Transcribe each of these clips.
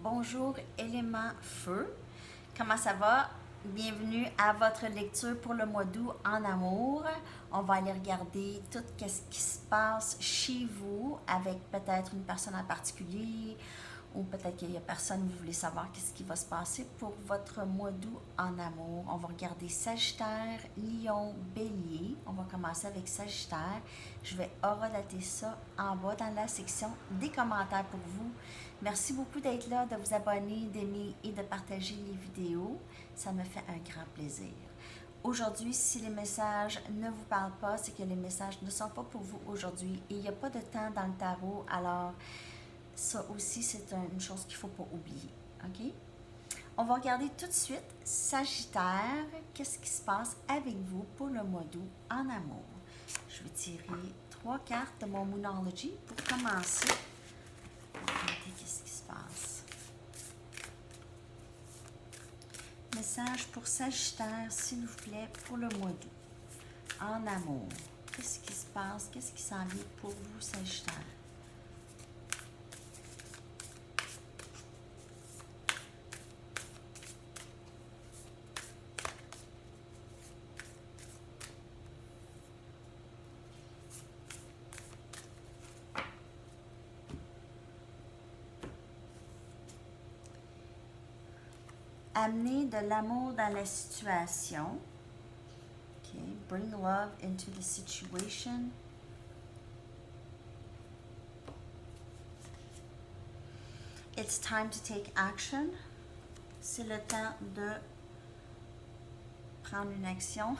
bonjour élément feu. Comment ça va? Bienvenue à votre lecture pour le mois d'août en amour. On va aller regarder tout ce qui se passe chez vous avec peut-être une personne en particulier ou peut-être qu'il n'y a personne, vous voulez savoir qu'est-ce qui va se passer pour votre mois d'août en amour. On va regarder Sagittaire, Lion, Bélier. On va commencer avec Sagittaire. Je vais horodater ça en bas dans la section des commentaires pour vous. Merci beaucoup d'être là, de vous abonner, d'aimer et de partager les vidéos. Ça me fait un grand plaisir. Aujourd'hui, si les messages ne vous parlent pas, c'est que les messages ne sont pas pour vous aujourd'hui. Et il n'y a pas de temps dans le tarot, alors ça aussi, c'est une chose qu'il ne faut pas oublier. OK? On va regarder tout de suite, Sagittaire, qu'est-ce qui se passe avec vous pour le mois d'août en amour. Je vais tirer 3 cartes de mon Moonology pour commencer. Regardez qu'est-ce qui se passe. Message pour Sagittaire, s'il vous plaît, pour le mois d'août en amour. Qu'est-ce qui se passe? Qu'est-ce qui s'en vient pour vous, Sagittaire? Amener de l'amour dans la situation. Okay. Bring love into the situation. It's time to take action. C'est le temps de prendre une action.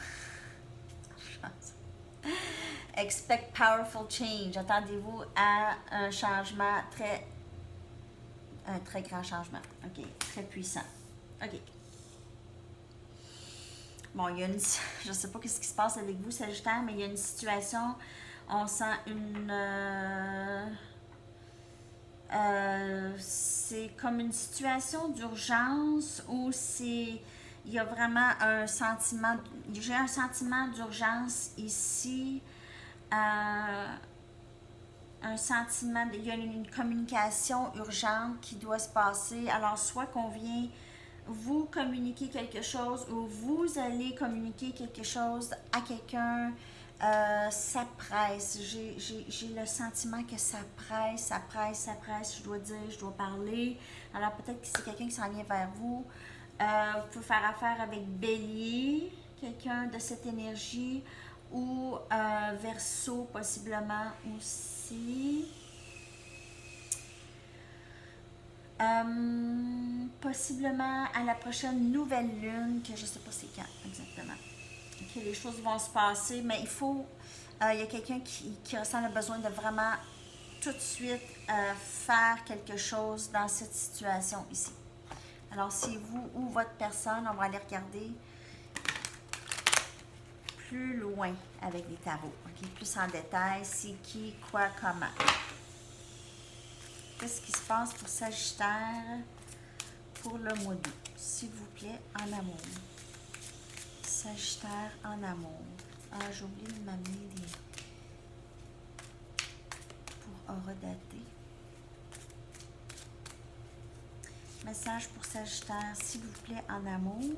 Expect powerful change. Attendez-vous à un changement un très grand changement. OK, très puissant. OK. Bon, il y a une... Je ne sais pas ce qui se passe avec vous, Sagittaire, mais il y a une situation, on sent c'est comme une situation d'urgence où il y a vraiment un sentiment... J'ai un sentiment d'urgence ici. Un sentiment... Il y a une communication urgente qui doit se passer. Alors, soit qu'on vient vous communiquer quelque chose ou vous allez communiquer quelque chose à quelqu'un, ça presse. J'ai le sentiment que ça presse, je dois dire, je dois parler. Alors peut-être que c'est quelqu'un qui s'en vient vers vous. Vous pouvez faire affaire avec Bélier, quelqu'un de cette énergie, ou Verseau possiblement aussi. Possiblement à la prochaine nouvelle lune, que je ne sais pas c'est quand exactement, que les choses vont se passer, mais il faut, il y a quelqu'un qui ressent le besoin de vraiment tout de suite faire quelque chose dans cette situation ici. Alors c'est vous ou votre personne, on va aller regarder plus loin avec les tarots, okay? Plus en détail, c'est qui, quoi, comment. Qu'est-ce qui se passe pour Sagittaire pour le mois d'août, s'il vous plaît, en amour. Sagittaire en amour. Ah, j'ai oublié de m'amener des... pour horodater. Message pour Sagittaire, s'il vous plaît, en amour.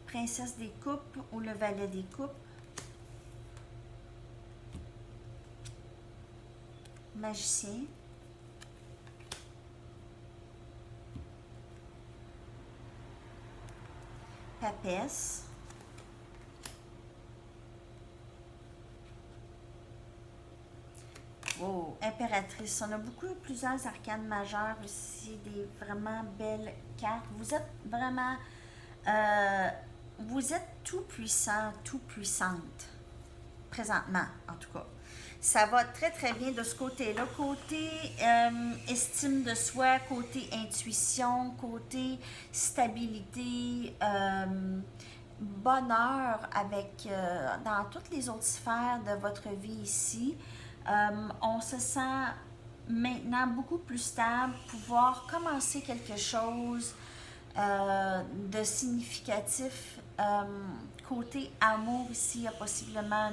Princesse des coupes ou le valet des coupes. Magicien. Papesse. Oh, impératrice. On a plusieurs arcanes majeures ici, des vraiment belles cartes. Vous êtes vraiment... vous êtes tout puissant, tout puissante, présentement en tout cas. Ça va très très bien de ce côté-là. Côté estime de soi, côté intuition, côté stabilité, bonheur avec dans toutes les autres sphères de votre vie ici. On se sent maintenant beaucoup plus stable, pouvoir commencer quelque chose de significatif. Côté amour ici, il y a possiblement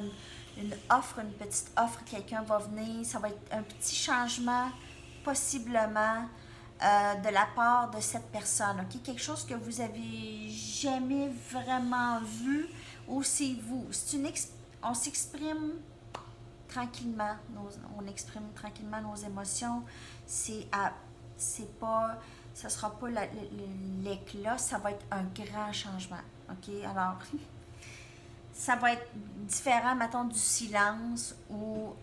une offre, une petite offre, quelqu'un va venir, ça va être un petit changement possiblement de la part de cette personne, ok? Quelque chose que vous avez jamais vraiment vu ou c'est vous. On s'exprime tranquillement, on exprime tranquillement nos émotions. C'est pas, ce sera pas l'éclat, ça va être un grand changement, ok? Alors, ça va être différent, mettons, du silence ou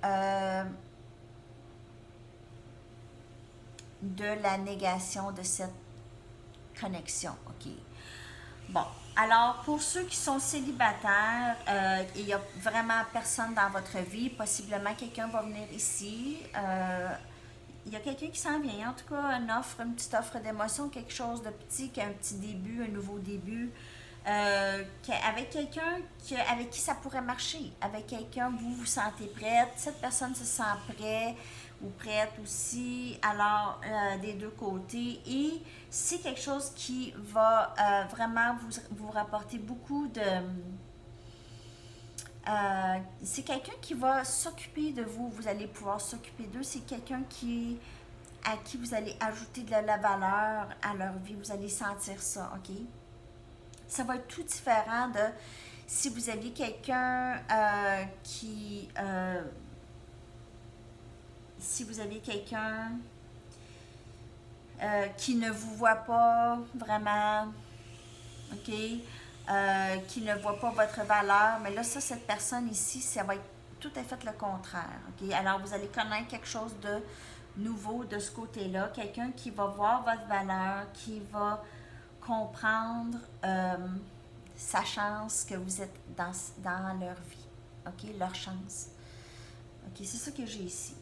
de la négation de cette connexion, ok? Bon, alors pour ceux qui sont célibataires, il n'y a vraiment personne dans votre vie, possiblement quelqu'un va venir ici. Il y a quelqu'un qui s'en vient, en tout cas une petite offre d'émotion, quelque chose de petit, qui a un petit début, un nouveau début. Avec quelqu'un avec qui ça pourrait marcher, avec quelqu'un vous vous sentez prête, cette personne se sent prête ou prête aussi, alors des deux côtés, et c'est quelque chose qui va vraiment vous rapporter beaucoup de... c'est quelqu'un qui va s'occuper de vous, vous allez pouvoir s'occuper d'eux, c'est quelqu'un à qui vous allez ajouter de la valeur à leur vie, vous allez sentir ça, ok? Ça va être tout différent de si vous aviez quelqu'un si vous aviez quelqu'un qui ne vous voit pas vraiment, ok, qui ne voit pas votre valeur, mais là, cette personne ici, ça va être tout à fait le contraire, ok? Alors, vous allez connaître quelque chose de nouveau de ce côté-là, quelqu'un qui va voir votre valeur, qui va comprendre sa chance que vous êtes dans leur vie. OK? Leur chance. OK? C'est ça que j'ai ici.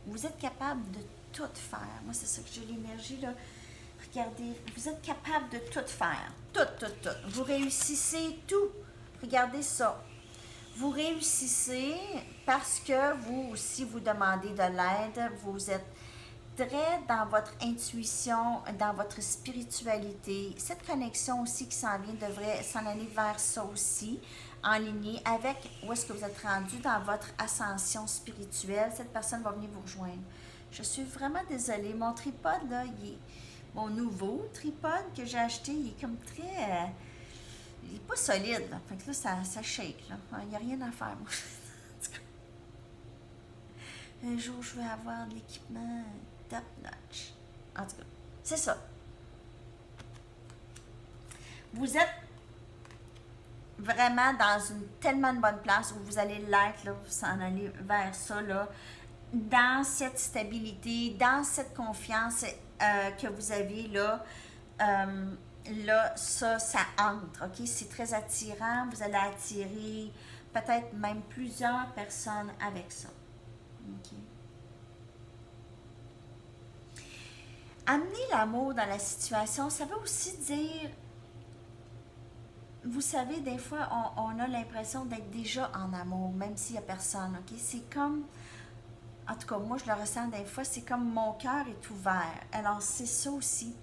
Vous êtes capable de tout faire. Moi, c'est ça que j'ai l'énergie, là. Regardez, vous êtes capable de tout faire. Tout, tout, tout. Vous réussissez tout. Regardez ça. Vous réussissez parce que vous aussi, vous demandez de l'aide. Vous êtes très dans votre intuition, dans votre spiritualité. Cette connexion aussi qui s'en vient devrait s'en aller vers ça aussi, en ligne avec où est-ce que vous êtes rendu dans votre ascension spirituelle. Cette personne va venir vous rejoindre. Je suis vraiment désolée. Mon tripode, là, mon nouveau tripode que j'ai acheté, il est comme très... il n'est pas solide, là. Fait que là, ça shake, là. Il n'y a rien à faire, moi. Un jour, je vais avoir de l'équipement top notch. En tout cas, c'est ça. Vous êtes vraiment dans une tellement bonne place où vous allez l'être, là, vous s'en allez vers ça, là, dans cette stabilité, dans cette confiance que vous avez, là, là, ça entre, ok? C'est très attirant, vous allez attirer peut-être même plusieurs personnes avec ça, ok? Amener l'amour dans la situation, ça veut aussi dire, vous savez, des fois, on a l'impression d'être déjà en amour, même s'il n'y a personne, ok? C'est comme, en tout cas, moi, je le ressens des fois, c'est comme mon cœur est ouvert. Alors, c'est ça aussi.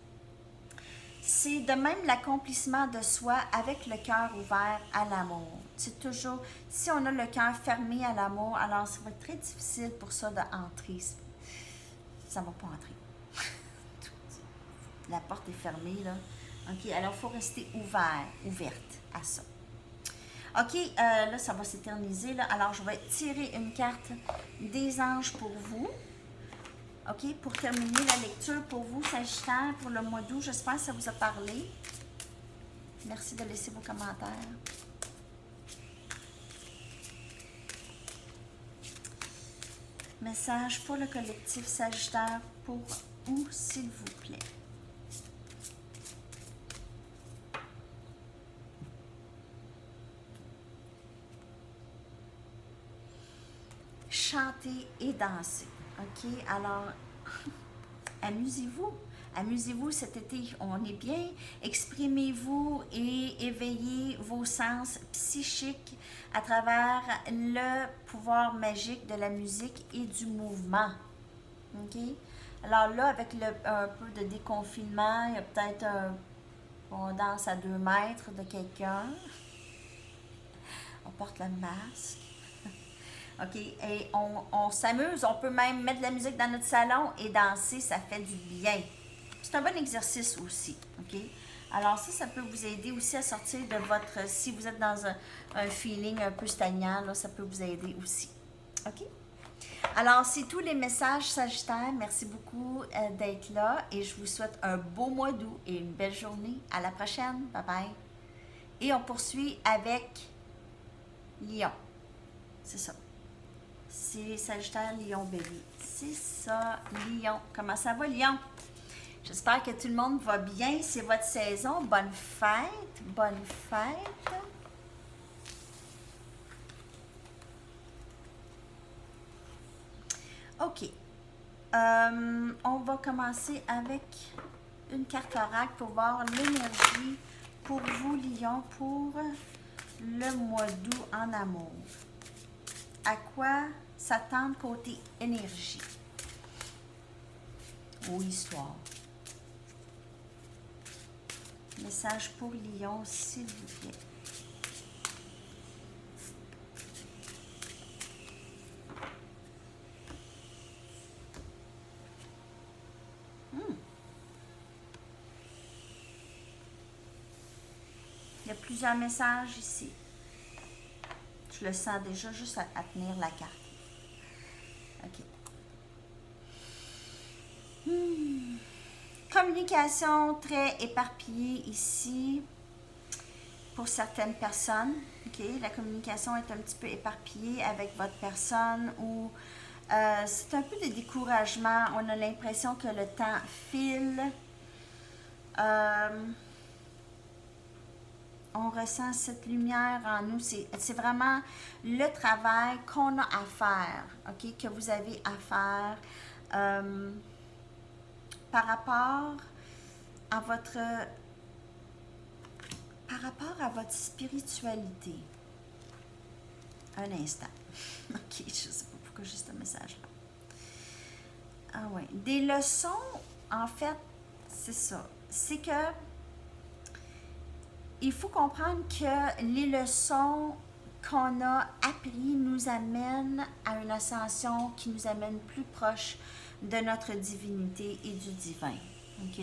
C'est de même l'accomplissement de soi avec le cœur ouvert à l'amour. C'est toujours, si on a le cœur fermé à l'amour, alors ça va être très difficile pour ça d'entrer. Ça ne va pas entrer. La porte est fermée, là. OK, alors il faut rester ouverte à ça. OK, là, ça va s'éterniser, là. Alors, je vais tirer une carte des anges pour vous. OK, pour terminer la lecture pour vous, Sagittaire, pour le mois d'août. J'espère que ça vous a parlé. Merci de laisser vos commentaires. Message pour le collectif Sagittaire pour vous, s'il vous plaît. Chanter et danser. OK? Alors, amusez-vous. Amusez-vous cet été, on est bien. Exprimez-vous et éveillez vos sens psychiques à travers le pouvoir magique de la musique et du mouvement. OK? Alors là, avec un peu de déconfinement, il y a peut-être on danse à 2 mètres de quelqu'un. On porte le masque. OK? Et on s'amuse. On peut même mettre de la musique dans notre salon et danser. Ça fait du bien. C'est un bon exercice aussi. OK? Alors ça peut vous aider aussi à sortir de votre... Si vous êtes dans un feeling un peu stagnant, là, ça peut vous aider aussi. OK? Alors, c'est tous les messages Sagittaire. Merci beaucoup d'être là et je vous souhaite un beau mois d'août et une belle journée. À la prochaine. Bye bye. Et on poursuit avec Lion. C'est ça. C'est Sagittaire, Lion, Bélier. C'est ça, Lion. Comment ça va, Lion? J'espère que tout le monde va bien. C'est votre saison. Bonne fête. Bonne fête. OK. On va commencer avec une carte oracle pour voir l'énergie pour vous, Lion, pour le mois d'août en amour. À quoi s'attendre côté énergie ou histoire? Message pour Lion, s'il vous plaît. Il y a plusieurs messages ici. Je le sens déjà juste à tenir la carte. OK. Communication très éparpillée ici pour certaines personnes. OK. La communication est un petit peu éparpillée avec votre personne ou c'est un peu de découragement. On a l'impression que le temps file. On ressent cette lumière en nous. C'est vraiment le travail qu'on a à faire, OK, que vous avez à faire par rapport à votre spiritualité. Un instant. OK, je ne sais pas pourquoi j'ai ce message-là. Ah oui. Des leçons, en fait, c'est ça. C'est que il faut comprendre que les leçons qu'on a apprises nous amènent à une ascension qui nous amène plus proche de notre divinité et du divin. OK?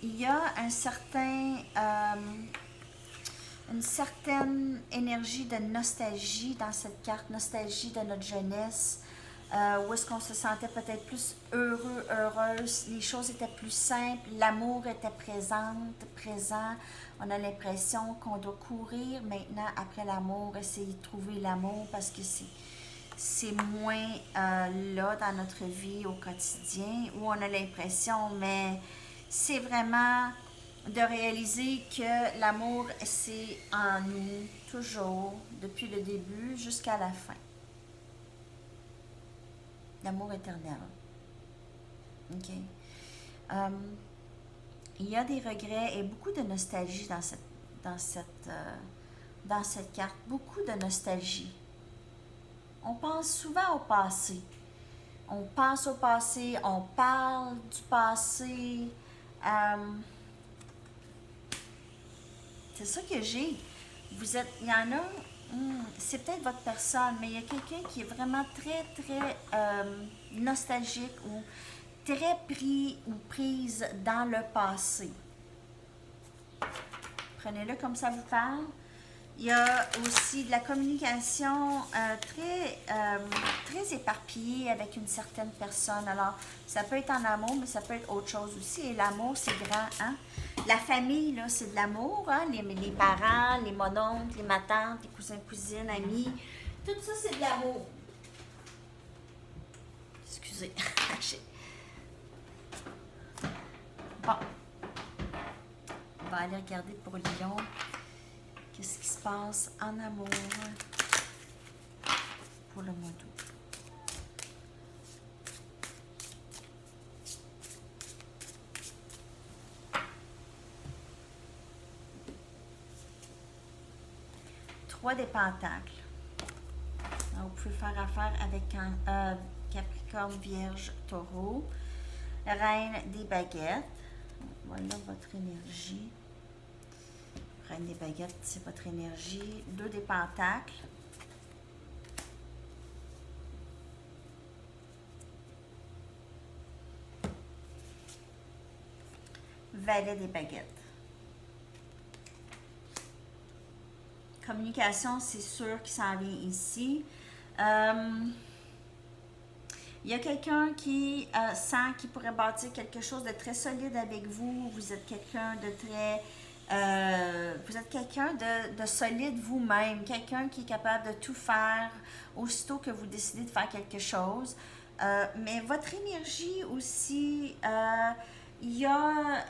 Il y a une certaine énergie de nostalgie dans cette carte, nostalgie de notre jeunesse, où est-ce qu'on se sentait peut-être plus heureux, heureuse, les choses étaient plus simples, l'amour était présent. On a l'impression qu'on doit courir maintenant après l'amour, essayer de trouver l'amour parce que c'est moins là dans notre vie au quotidien, où on a l'impression, mais c'est vraiment de réaliser que l'amour, c'est en nous, toujours, depuis le début jusqu'à la fin. L'amour éternel. OK? Il y a des regrets et beaucoup de nostalgie dans cette carte. Beaucoup de nostalgie. On pense souvent au passé. On pense au passé, on parle du passé. C'est ça que j'ai. Il y en a, c'est peut-être votre personne, mais il y a quelqu'un qui est vraiment très, très nostalgique ou très pris ou prise dans le passé. Prenez-le comme ça vous parle. Il y a aussi de la communication très éparpillée avec une certaine personne. Alors, ça peut être en amour, mais ça peut être autre chose aussi. Et l'amour, c'est grand, hein? La famille, là, c'est de l'amour, hein? Les parents, les mononcles, les matantes, les cousins, cousines, amis. Tout ça, c'est de l'amour. Excusez. Bon. On va aller regarder pour Lion. Qu'est-ce qui se passe en amour pour le mois d'août? 3 des pentacles. Alors, vous pouvez faire affaire avec un Capricorne, Vierge, Taureau. Reine des baguettes. Voilà votre énergie. Reine des baguettes, c'est votre énergie. 2 des pentacles. Valet des baguettes. Communication, c'est sûr qu'il s'en vient ici. Il y a quelqu'un qui sent qu'il pourrait bâtir quelque chose de très solide avec vous. Vous êtes quelqu'un de très... vous êtes quelqu'un de solide vous-même. Quelqu'un qui est capable de tout faire aussitôt que vous décidez de faire quelque chose. Mais votre énergie aussi... il y a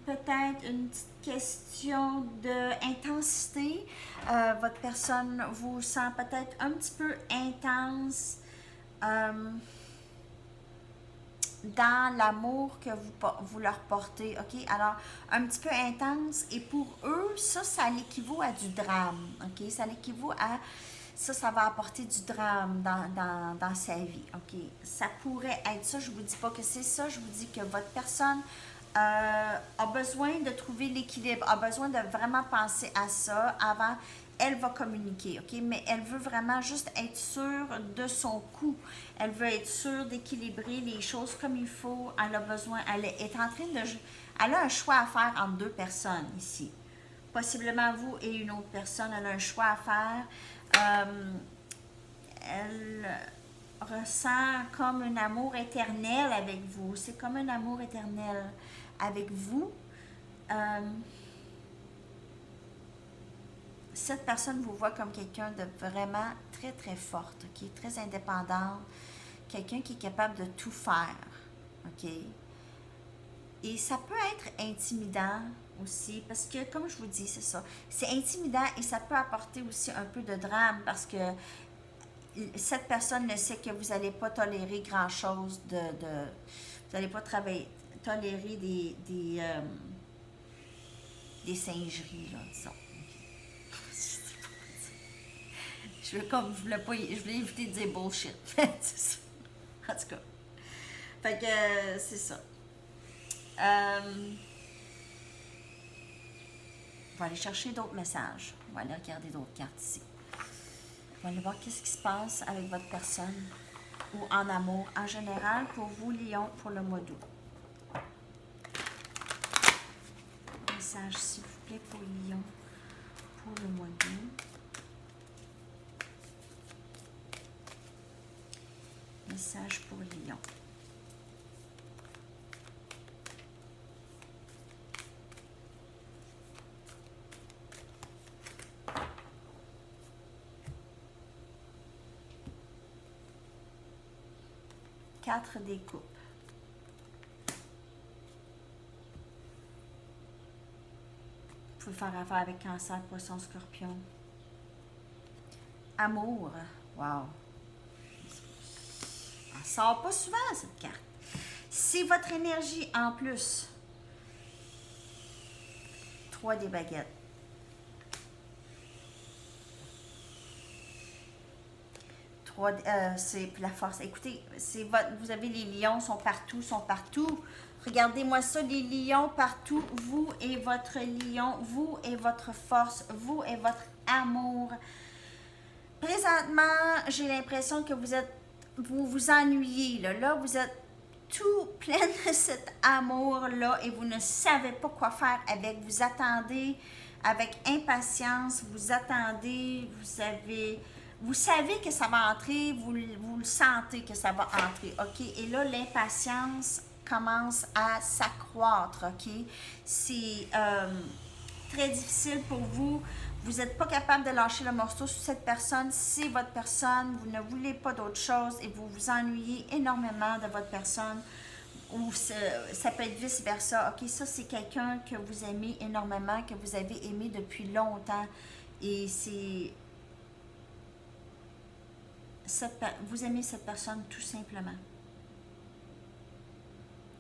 peut-être une petite question d'intensité. Votre personne vous sent peut-être un petit peu intense dans l'amour que vous leur portez. OK? Alors, un petit peu intense. Et pour eux, ça l'équivaut à du drame. OK? Ça l'équivaut à... Ça va apporter du drame dans sa vie. OK? Ça pourrait être ça. Je ne vous dis pas que c'est ça. Je vous dis que votre personne a besoin de trouver l'équilibre, a besoin de vraiment penser à ça avant. Elle va communiquer, OK? Mais elle veut vraiment juste être sûre de son coup. Elle veut être sûre d'équilibrer les choses comme il faut. Elle a besoin, elle est en train de... Elle a un choix à faire entre 2 personnes ici. Possiblement vous et une autre personne. Elle a un choix à faire. Elle ressent comme un amour éternel avec vous. C'est comme un amour éternel avec vous. Cette personne vous voit comme quelqu'un de vraiment très, très forte, OK? Très indépendante. Quelqu'un qui est capable de tout faire, OK? Et ça peut être intimidant aussi, parce que, comme je vous dis, c'est ça. C'est intimidant et ça peut apporter aussi un peu de drame, parce que cette personne ne sait que vous n'allez pas tolérer grand-chose vous n'allez pas tolérer des singeries, là, disons. Je voulais éviter de dire bullshit. C'est ça. En tout cas. Fait que c'est ça. On va aller chercher d'autres messages. On va aller regarder d'autres cartes ici. On va aller voir qu'est-ce qui se passe avec votre personne ou en amour en général pour vous, Lion, pour le mois d'août. Message, s'il vous plaît, pour Lion pour le mois d'août. Message pour Lion. Quatre des coupes. Vous pouvez faire affaire avec Cancer, Poisson, Scorpion. Amour. Wow. Elle sort pas souvent, cette carte. C'est votre énergie en plus. 3 des baguettes. C'est la force. Écoutez, vous avez les lions, sont partout, Regardez-moi ça, les lions partout. Vous et votre lion, vous et votre force, vous et votre amour. Présentement, j'ai l'impression que vous vous ennuyez. Là, vous êtes tout plein de cet amour-là et vous ne savez pas quoi faire avec. Vous attendez avec impatience, vous attendez, vous savez que ça va entrer, vous le sentez que ça va entrer, OK? Et là, l'impatience commence à s'accroître, OK? C'est très difficile pour vous. Vous n'êtes pas capable de lâcher le morceau sur cette personne. C'est votre personne. Vous ne voulez pas d'autre chose et vous vous ennuyez énormément de votre personne. Ou ça peut être vice-versa. OK, ça, c'est quelqu'un que vous aimez énormément, que vous avez aimé depuis longtemps. Et c'est... Vous aimez cette personne tout simplement.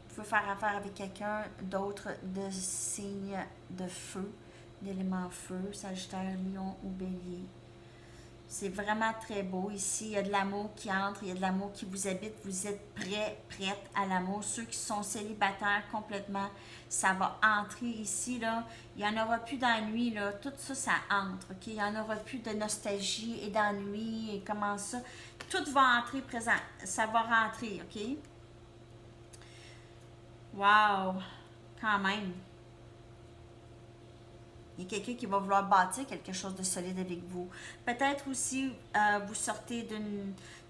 Vous pouvez faire affaire avec quelqu'un d'autre de signe de feu, d'élément feu, Sagittaire, Lion ou Bélier. C'est vraiment très beau ici. Il y a de l'amour qui entre, il y a de l'amour qui vous habite. Vous êtes prêts, prêtes à l'amour. Ceux qui sont célibataires complètement, ça va entrer ici, là. Il n'y en aura plus d'ennui, là. Tout ça, ça entre, OK? Il n'y en aura plus de nostalgie et d'ennui et comment ça. Tout va entrer présent. Ça va rentrer, OK? Wow! Quand même. Il y a quelqu'un qui va vouloir bâtir quelque chose de solide avec vous. Peut-être aussi, vous sortez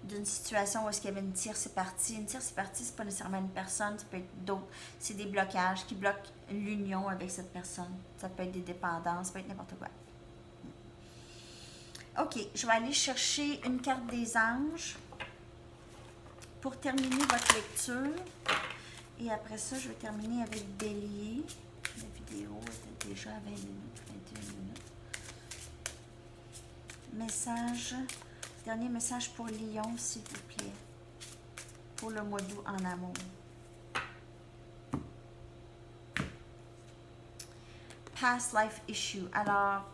d'une situation où est-ce qu'il y avait une tierce partie. Une tierce partie, c'est pas nécessairement une personne, ça peut être d'autres. C'est des blocages qui bloquent l'union avec cette personne. Ça peut être des dépendances, ça peut être n'importe quoi. OK, je vais aller chercher une carte des anges pour terminer votre lecture. Et après ça, je vais terminer avec Bélier. La vidéo était déjà à 20 minutes, 21 minutes. Message, dernier message pour Lion, s'il vous plaît. Pour le mois d'août en amour. Past life issue. Alors,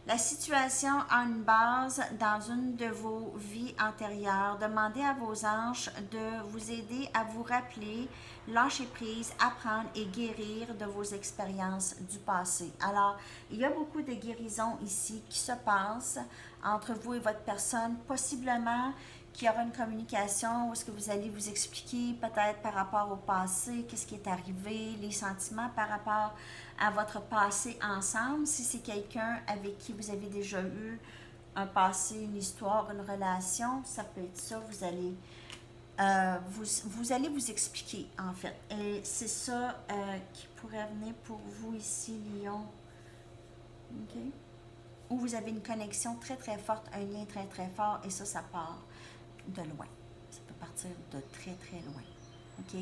la situation a une base dans une de vos vies antérieures. Demandez à vos anges de vous aider à vous rappeler, lâcher prise, apprendre et guérir de vos expériences du passé. Alors, il y a beaucoup de guérisons ici qui se passent entre vous et votre personne, possiblement qu'il y aura une communication où est-ce que vous allez vous expliquer peut-être par rapport au passé, qu'est-ce qui est arrivé, les sentiments par rapport à votre passé ensemble. Si c'est quelqu'un avec qui vous avez déjà eu un passé, une histoire, une relation, ça peut être ça. Vous allez vous expliquer en fait. Et c'est ça qui pourrait venir pour vous ici, Lion. OK? Où vous avez une connexion très très forte, un lien très très fort et ça part de loin. Ça peut partir de très très loin. OK?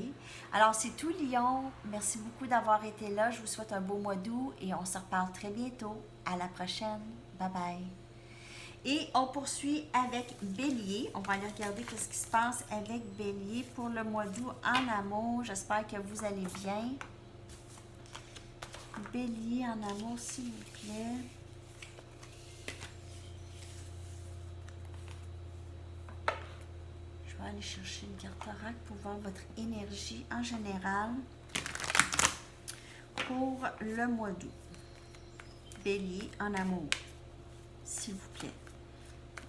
Alors, c'est tout, Lion. Merci beaucoup d'avoir été là. Je vous souhaite un beau mois d'août et on se reparle très bientôt. À la prochaine. Bye bye. Et on poursuit avec Bélier. On va aller regarder ce qui se passe avec Bélier pour le mois d'août en amour. J'espère que vous allez bien. Bélier en amour, s'il vous plaît. Je vais aller chercher une carte oracle pour voir votre énergie en général pour le mois d'août. Bélier en amour, s'il vous plaît.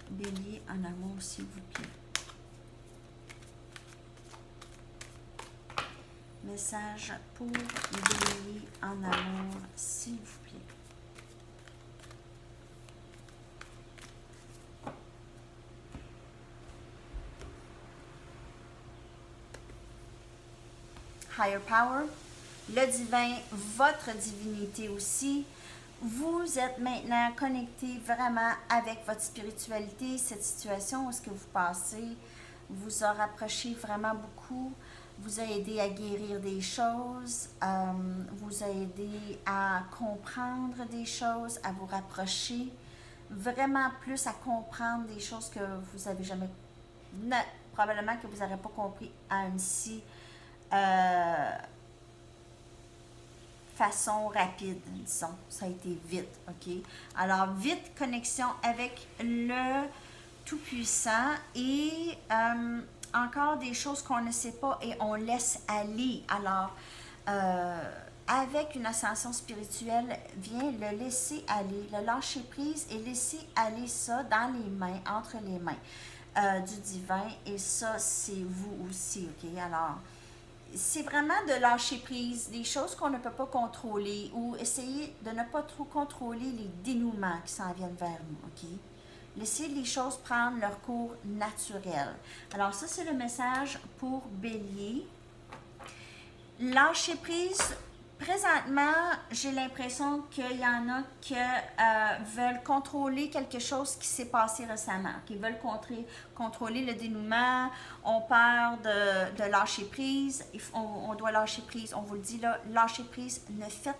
Bélier en amour, s'il vous plaît. Message pour Bélier en amour, s'il vous plaît. Higher Power, le divin, votre divinité aussi. Vous êtes maintenant connecté vraiment avec votre spiritualité. Cette situation où est-ce que vous passez vous a rapproché vraiment beaucoup, vous a aidé à guérir des choses, vous a aidé à comprendre des choses, à vous rapprocher, vraiment plus à comprendre des choses que vous avez jamais, probablement que vous n'aurez pas compris à une si façon rapide, disons. Ça a été vite, OK? Alors, vite connexion avec le Tout-Puissant et encore des choses qu'on ne sait pas et on laisse aller. Alors, avec une ascension spirituelle, vient le laisser aller, le lâcher prise et laisser aller ça dans les mains, entre les mains du divin. Et ça, c'est vous aussi, OK? Alors, c'est vraiment de lâcher prise, des choses qu'on ne peut pas contrôler ou essayer de ne pas trop contrôler les dénouements qui s'en viennent vers nous, OK? Laissez les choses prendre leur cours naturel. Alors ça, c'est le message pour Bélier. Lâcher prise, présentement, j'ai l'impression qu'il y en a qui veulent contrôler quelque chose qui s'est passé récemment, qui veulent contrôler le dénouement, ont peur de lâcher prise, on doit lâcher prise, on vous le dit là, lâcher prise, ne faites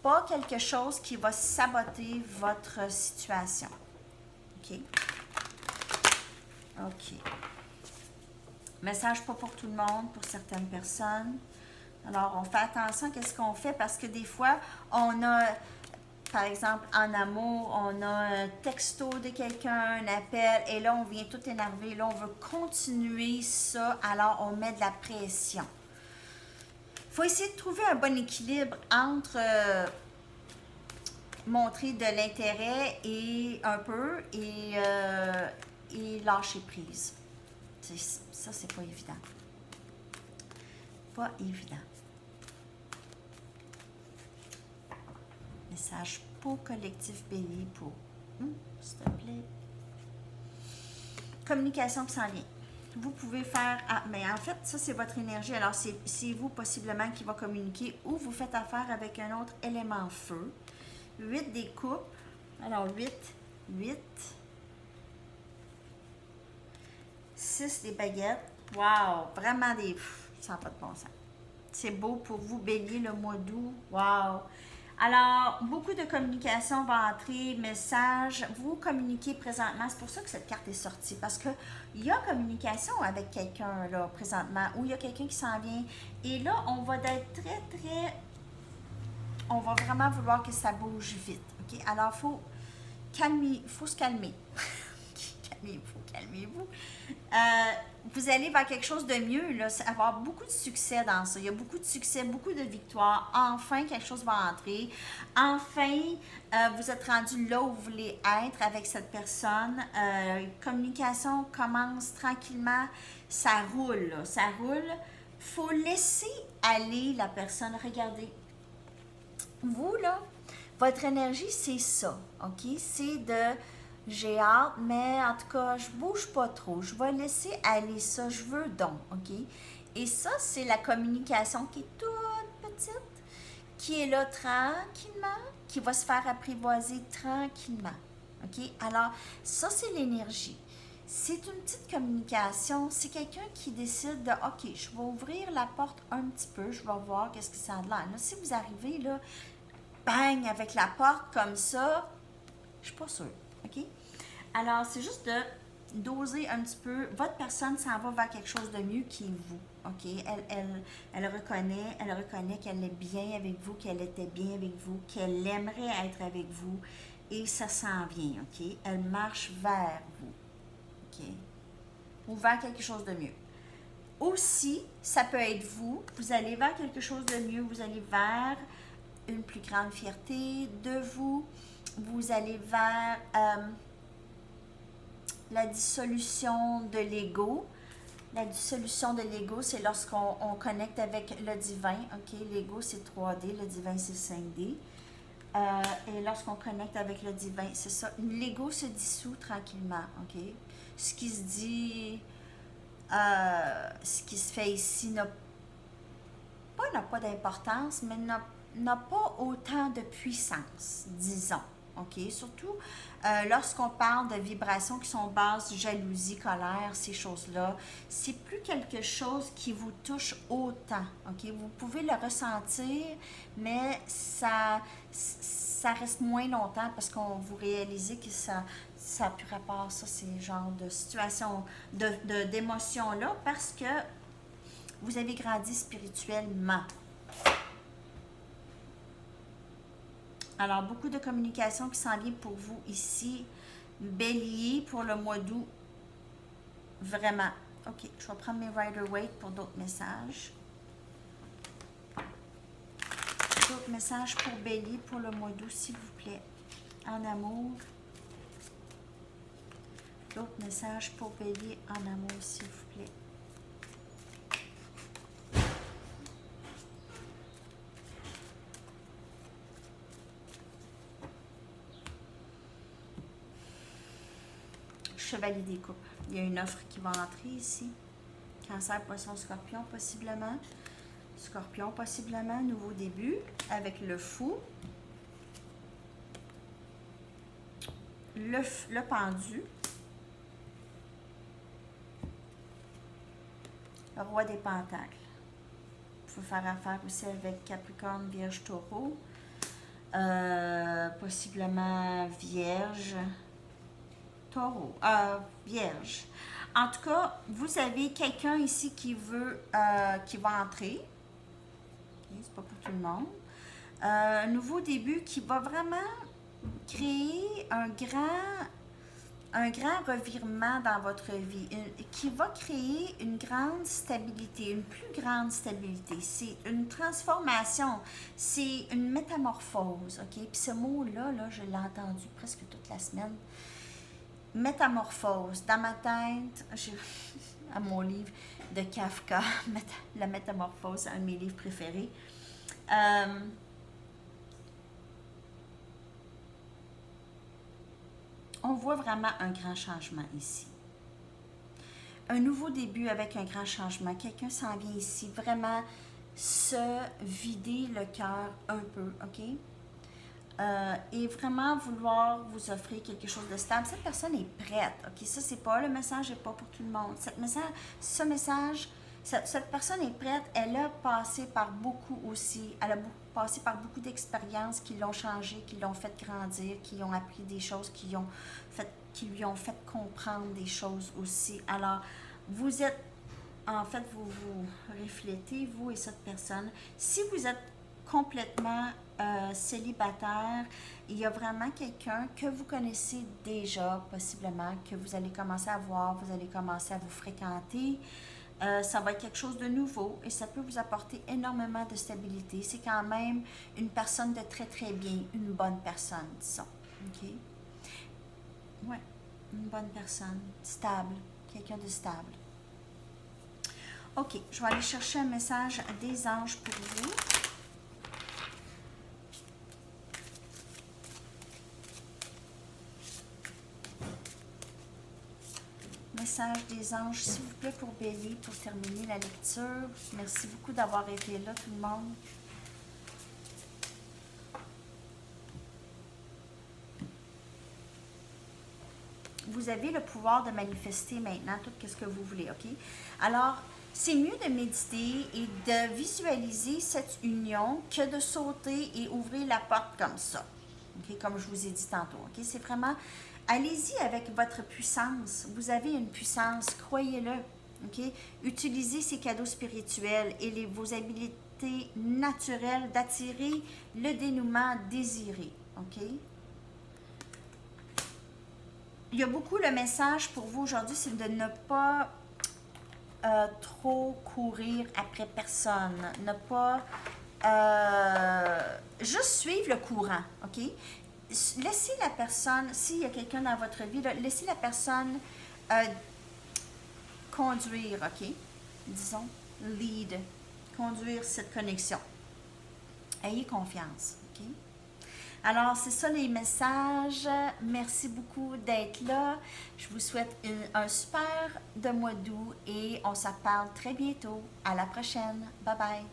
pas quelque chose qui va saboter votre situation. OK? OK. Message pas pour tout le monde, pour certaines personnes. Alors, on fait attention à ce qu'on fait parce que des fois, on a par exemple, en amour, on a un texto de quelqu'un, un appel, et là, on vient tout énervé. Là, on veut continuer ça, alors on met de la pression. Il faut essayer de trouver un bon équilibre entre montrer de l'intérêt et un peu et lâcher prise. Ça, c'est pas évident. Pas évident. Message pour collectif Bélier pour. S'il te plaît. Communication qui s'en vient. Vous pouvez faire. Ah, mais en fait, ça, c'est votre énergie. Alors, c'est vous possiblement qui va communiquer ou vous faites affaire avec un autre élément feu. 8 des coupes. Alors, 8. 6 des baguettes. Wow! Vraiment des. Ça n'a pas de bon sens. C'est beau pour vous, Bélier, le mois d'août. Wow! Alors, beaucoup de communication va entrer, message. Vous communiquez présentement. C'est pour ça que cette carte est sortie. Parce qu'il y a communication avec quelqu'un, là, présentement. Ou il y a quelqu'un qui s'en vient. Et là, on va être très... On va vraiment vouloir que ça bouge vite. OK? Alors, il faut se calmer. Calmez-vous. Vous allez vers quelque chose de mieux, là, avoir beaucoup de succès dans ça. Il y a beaucoup de succès, beaucoup de victoires. Enfin, quelque chose va entrer. Enfin, vous êtes rendu là où vous voulez être avec cette personne. Communication commence tranquillement. Ça roule, là, ça roule. Il faut laisser aller la personne. Regardez. Vous, là, votre énergie, c'est ça. OK? C'est de... J'ai hâte, mais en tout cas, je bouge pas trop. Je vais laisser aller ça. Je veux donc, OK? Et ça, c'est la communication qui est toute petite, qui est là tranquillement, qui va se faire apprivoiser tranquillement, OK? Alors, ça, c'est l'énergie. C'est une petite communication. C'est quelqu'un qui décide de, OK, je vais ouvrir la porte un petit peu. Je vais voir qu'est-ce que ça a de l'air. Là, si vous arrivez, là, bang, avec la porte comme ça, je suis pas sûre, OK? Alors, c'est juste de doser un petit peu. Votre personne s'en va vers quelque chose de mieux qui est vous, OK? Elle reconnaît qu'elle est bien avec vous, qu'elle était bien avec vous, qu'elle aimerait être avec vous, et ça s'en vient, OK? Elle marche vers vous, OK? Ou vers quelque chose de mieux. Aussi, ça peut être vous allez vers quelque chose de mieux, vous allez vers une plus grande fierté de vous, vous allez vers la dissolution de l'ego. La dissolution de l'ego, c'est lorsqu'on connecte avec le divin. OK? L'ego, c'est 3D, le divin, c'est 5D. Et lorsqu'on connecte avec le divin, c'est ça. L'ego se dissout tranquillement. OK? Ce qui se dit, ce qui se fait ici n'a pas d'importance, mais n'a pas autant de puissance, disons. OK? Surtout lorsqu'on parle de vibrations qui sont basses, jalousie, colère, ces choses-là, c'est plus quelque chose qui vous touche autant. OK? Vous pouvez le ressentir, mais ça reste moins longtemps parce qu'on vous réalisez que ça a plus rapport, ça, ces genres de situations, d'émotions-là, parce que vous avez grandi spirituellement. Alors, beaucoup de communication qui s'en vient pour vous ici. Bélier pour le mois d'août. Vraiment. OK, je vais prendre mes Rider-Waite pour d'autres messages. D'autres messages pour Bélier pour le mois d'août, s'il vous plaît. En amour. D'autres messages pour Bélier en amour, s'il vous plaît. Chevalier des coupes. Il y a une offre qui va entrer ici. Cancer, poisson, scorpion, possiblement. Scorpion, possiblement. Nouveau début avec le fou. Le pendu. Le roi des pentacles. Il faut faire affaire aussi avec Capricorne, Vierge, Taureau. Possiblement Vierge. Taureau, Vierge. En tout cas, vous avez quelqu'un ici qui va entrer. Okay, c'est pas pour tout le monde. Un nouveau début qui va vraiment créer un grand revirement dans votre vie, qui va créer une grande stabilité, une plus grande stabilité. C'est une transformation, c'est une métamorphose, ok? Puis ce mot-là, là, je l'ai entendu presque toute la semaine. Métamorphose. Dans ma tête, j'ai à mon livre de Kafka, La Métamorphose, c'est un de mes livres préférés. On voit vraiment un grand changement ici. Un nouveau début avec un grand changement. Quelqu'un s'en vient ici, vraiment se vider le cœur un peu, ok? Et vraiment vouloir vous offrir quelque chose de stable. Cette personne est prête, ok? Ça, c'est pas, le message n'est pas pour tout le monde. Cette personne est prête, elle a passé par beaucoup aussi, elle a passé par beaucoup d'expériences qui l'ont changé, qui l'ont fait grandir, qui ont appris des choses, qui lui ont fait comprendre des choses aussi. Alors, vous êtes, en fait, vous reflétez, vous et cette personne. Si vous êtes complètement célibataire, il y a vraiment quelqu'un que vous connaissez déjà, possiblement, que vous allez commencer à voir, vous allez commencer à vous fréquenter. Ça va être quelque chose de nouveau et ça peut vous apporter énormément de stabilité. C'est quand même une personne de très très bien, une bonne personne, disons. OK? Ouais, une bonne personne, stable, quelqu'un de stable. OK, je vais aller chercher un message des anges pour vous. Message des anges, s'il vous plaît, pour Bélier, pour terminer la lecture. Merci beaucoup d'avoir été là, tout le monde. Vous avez le pouvoir de manifester maintenant tout ce que vous voulez, OK? Alors, c'est mieux de méditer et de visualiser cette union que de sauter et ouvrir la porte comme ça, OK? Comme je vous ai dit tantôt, OK? C'est vraiment... Allez-y avec votre puissance. Vous avez une puissance, croyez-le. Okay? Utilisez ces cadeaux spirituels et vos habiletés naturelles d'attirer le dénouement désiré. Okay? Il y a beaucoup le message pour vous aujourd'hui, c'est de ne pas trop courir après personne. Ne pas juste suivre le courant. OK? Laissez la personne, s'il y a quelqu'un dans votre vie, là, laissez la personne conduire, OK? Disons, lead, conduire cette connexion. Ayez confiance, OK? Alors, c'est ça les messages. Merci beaucoup d'être là. Je vous souhaite un super de mois d'août et on se parle très bientôt. À la prochaine. Bye bye.